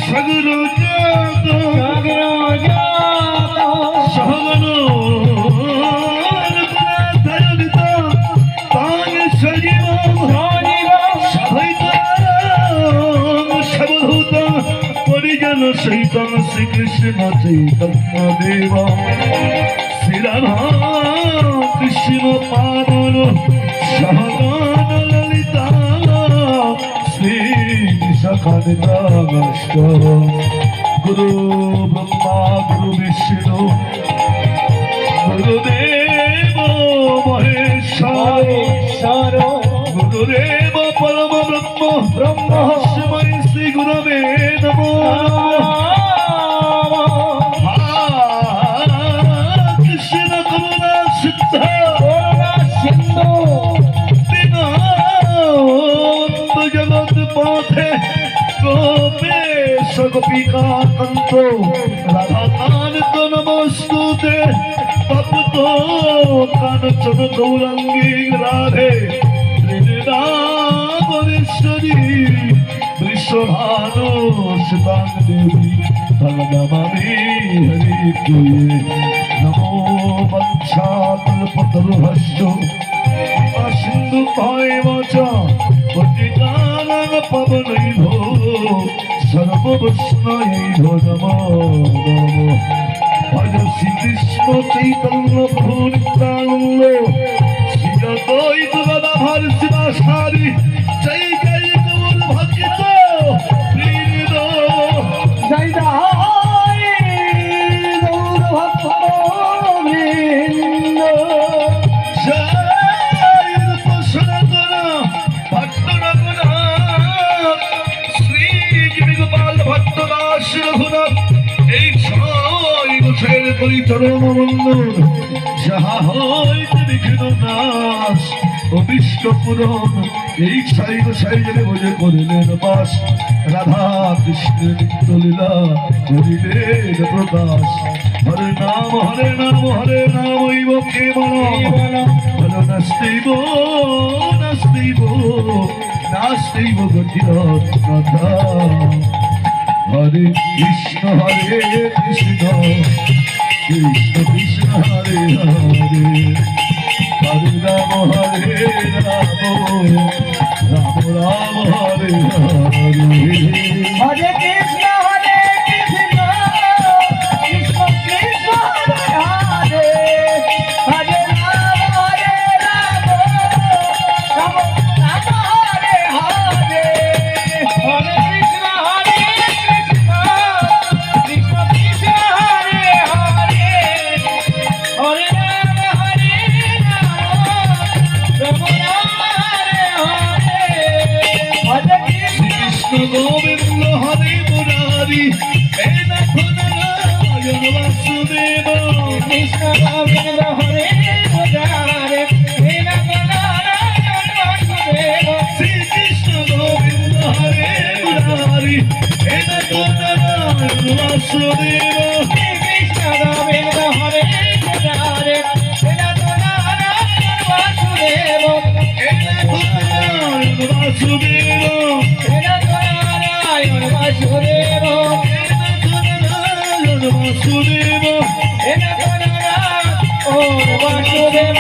সগরো জাত সহগন দয়ালিত তাং সজীব সহিত সবভূত পরিজন সহিত শ্রীকৃষ্ণ চৈতন্য দেব শ্রী রাধা কৃষ্ণ পাবন সহগন ললিতা শ্রী সখাদিতাষ্ট গুরু ব্রহ্মা গুরু বিষ্ণু গুরুদেব মহেশ্বর গুরুদেব পরম ব্রহ্ম তস্मै শ্রী গুরবে নমো কৃষ্ণ করুণা সিন্ধু দীনবন্ধ জগৎ পথে গোপেশ গোপিকা কান্ত রাধা কান্ত নমস্তুতে তপ্ত কাঞ্চন গৌরাঙ্গী রাধে বৃন্দাবনেশ্বরী বিশ্বভানু সুতাং দেবী ভগবামি হরি প্রিয়ে নমো বঞ্ছাকল্পতরুভ্যশ্চ সিন্ধু ভয়মচ পতিতানাং পাবনৈভো সর্ববৈষ্ণবৈভ্যো নমো নমো ভজ শ্রীকৃষ্ণ চৈতন্য প্রভু নিত্যানন্দ শ্রী অদ্বৈত গদাধর শিবাসারি জয় জয় গৌর ভক্ত বৃন্দ জয় জয় গৌর ভক্ত বৃন্দ জয় রূপ সনাতন ভক্ত রঘুনাথ শ্রী গোপাল ভক্ত দাস রঘুনাথ এই ছয় গোছের পরিচরণ বন্ধন যাহা হইতে বিঘ্ন নাশ অভিষ্ট পূরণ এই ছয় গোসাইয়ের বোঝে করিলেন বাস রাধা কৃষ্ণের নিত্যলীলা করিলেন প্রকাশ হরে নাম ঐব কেবল হর নাস্তিব নাস্তিব গতিরথ কথা হরে কৃষ্ণ কৃষ্ণ কৃষ্ণ হরে হরে হরে রাম রাম রাম হরে হরে হরে কৃষ্ণ কৃষ্ণ কৃষ্ণ হরে হরে হরে রাম রাম রাম হরে হরে হরে কৃষ্ণ কৃষ্ণ কৃষ্ণ হরে হরে হরে রাম রাম হরে কৃষ্ণ গোবিন্দ হরে মুরারি হে নাথ নারায়ণ বাসুদেব কৃষ্ণ গোবিন্দ হরে মুরারি হে নাথ নারায়ণ বাসুদেব শ্রী কৃষ্ণ গোবিন্দ হরে মুরারি হে নাথ নারায়ণ বাসুদেব শ্রী কৃষ্ণ গোবিন্দ হরে মুরারি হে নাথ নারায়ণ বাসুদেব হে নাথ নারায়ণ বাসুদেব বাসুদেব বাসুদেব বাসুদেব বাসুদেব